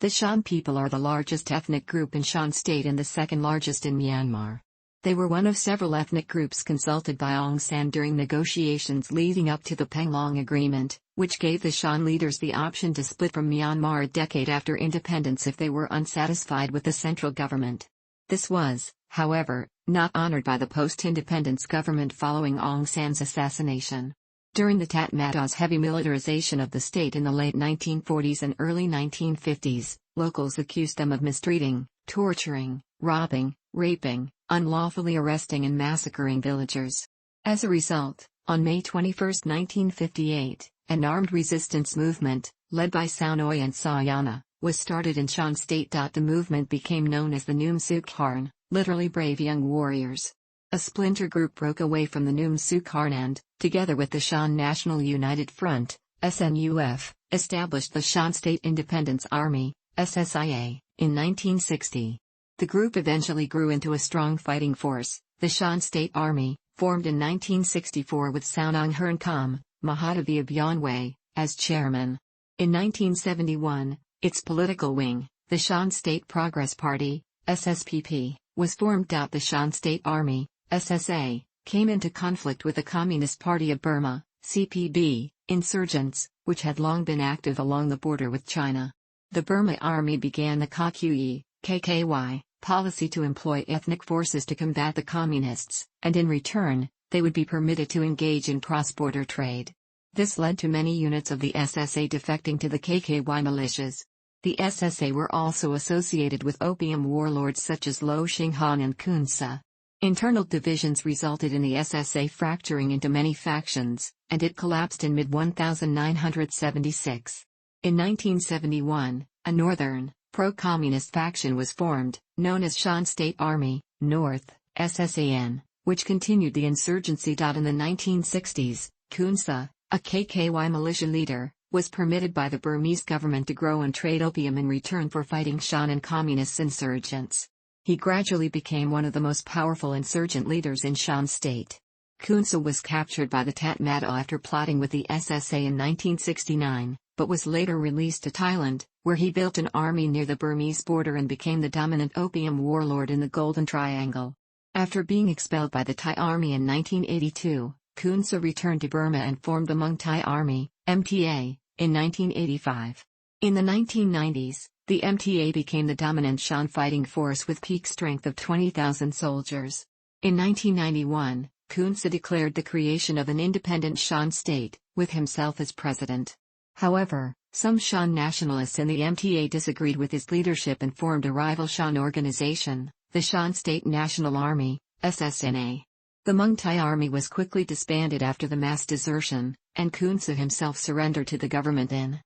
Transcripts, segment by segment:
The Shan people are the largest ethnic group in Shan State and the second largest in Myanmar. They were one of several ethnic groups consulted by Aung San during negotiations leading up to the Panglong Agreement, which gave the Shan leaders the option to split from Myanmar a decade after independence if they were unsatisfied with the central government. This was, however, not honored by the post-independence government following Aung San's assassination. During the Tatmadaw's heavy militarization of the state in the late 1940s and early 1950s, locals accused them of mistreating, torturing, robbing, raping, unlawfully arresting and massacring villagers. As a result, on May 21, 1958, an armed resistance movement, led by Sao Nang and Yanna, was started in Shan State. The movement became known as the Noom Suk Harn, literally brave young warriors. A splinter group broke away from the Noom Suk Harn and, together with the Shan National United Front, SNUF, established the Shan State Independence Army, SSIA, in 1960. The group eventually grew into a strong fighting force, the Shan State Army, formed in 1964 with Sao Nang Hearn Kham, Mahadevi of Yawnghwe, as chairman. In 1971, its political wing, the Shan State Progress Party, SSPP, was formed. The Shan State Army, SSA, came into conflict with the Communist Party of Burma, CPB, insurgents, which had long been active along the border with China. The Burma Army began the Ka Kew Ye, KKY, policy to employ ethnic forces to combat the communists, and in return, they would be permitted to engage in cross-border trade. This led to many units of the SSA defecting to the KKY militias. The SSA were also associated with opium warlords such as Hsing and Khun Sa. Internal divisions resulted in the SSA fracturing into many factions, and it collapsed in mid-1976. In 1971, a northern, pro-communist faction was formed, known as Shan State Army, North, SSA-N, which continued the insurgency. In the 1960s, Khun Sa, a KKY militia leader, was permitted by the Burmese government to grow and trade opium in return for fighting Shan and communist insurgents. He gradually became one of the most powerful insurgent leaders in Shan State. Khun Sa was captured by the Tatmadaw after plotting with the SSA in 1969, but was later released to Thailand, where he built an army near the Burmese border and became the dominant opium warlord in the Golden Triangle. After being expelled by the Thai army in 1982, Khun Sa returned to Burma and formed the Mong Tai Army, MTA, in 1985. In the 1990s, the MTA became the dominant Shan fighting force with peak strength of 20,000 soldiers. In 1991, Khun Sa declared the creation of an independent Shan state, with himself as president. However, some Shan nationalists in the MTA disagreed with his leadership and formed a rival Shan organization, the Shan State National Army, SSNA. The Mong Tai Army was quickly disbanded after the mass desertion, and Khun Sa himself surrendered to the government in.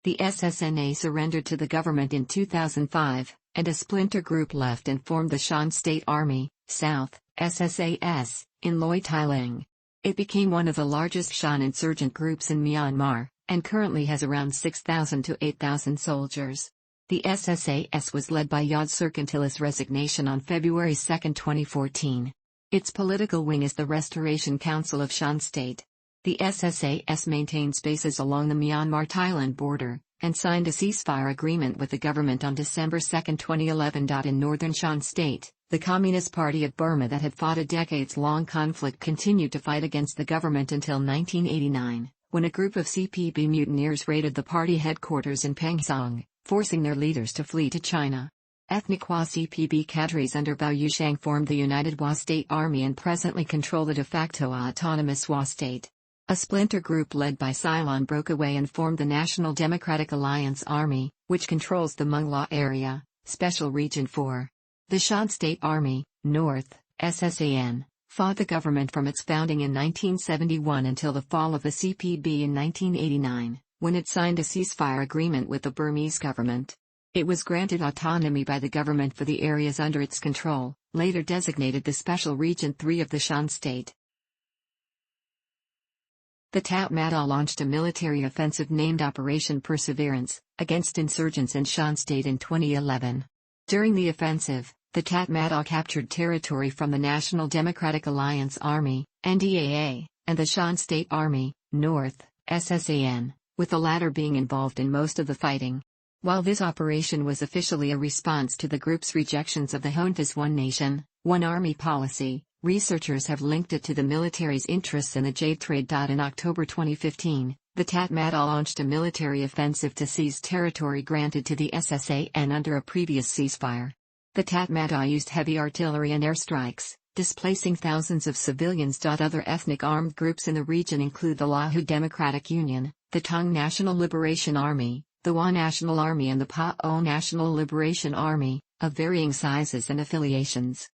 The SSNA surrendered to the government in 2005, and a splinter group left and formed the Shan State Army, South, SSAS, in Loi Thailand. It became one of the largest Shan insurgent groups in Myanmar, and currently has around 6,000 to 8,000 soldiers. The SSAS was led by Yod Sirk until his resignation on February 2, 2014. Its political wing is the Restoration Council of Shan State. The SSAS maintains bases along the Myanmar-Thailand border, and signed a ceasefire agreement with the government on December 2, 2011. In northern Shan State, the Communist Party of Burma that had fought a decades-long conflict continued to fight against the government until 1989, when a group of CPB mutineers raided the party headquarters in Pangsong, forcing their leaders to flee to China. Ethnic Hwa CPB cadres under Bao Yushang formed the United Hwa State Army and presently control the de facto autonomous Hwa State. A splinter group led by Ceylon broke away and formed the National Democratic Alliance Army, which controls the Mongla area, Special Region 4. The Shan State Army, North, SSA-N, fought the government from its founding in 1971 until the fall of the CPB in 1989, when it signed a ceasefire agreement with the Burmese government. It was granted autonomy by the government for the areas under its control, later designated the Special Region 3 of the Shan State. The Tatmadaw launched a military offensive named Operation Perseverance, against insurgents in Shan State in 2011. During the offensive, the Tatmadaw captured territory from the National Democratic Alliance Army, NDAA, and the Shan State Army, North, SSA-N, with the latter being involved in most of the fighting. While this operation was officially a response to the group's rejections of the junta's one nation, one army policy, researchers have linked it to the military's interests in the jade trade. In October 2015, the Tatmadaw launched a military offensive to seize territory granted to the SSA-N under a previous ceasefire. The Tatmadaw used heavy artillery and airstrikes, displacing thousands of civilians. Other ethnic armed groups in the region include the Lahu Democratic Union, the Tung National Liberation Army, the Wa National Army and the Pa'o National Liberation Army, of varying sizes and affiliations.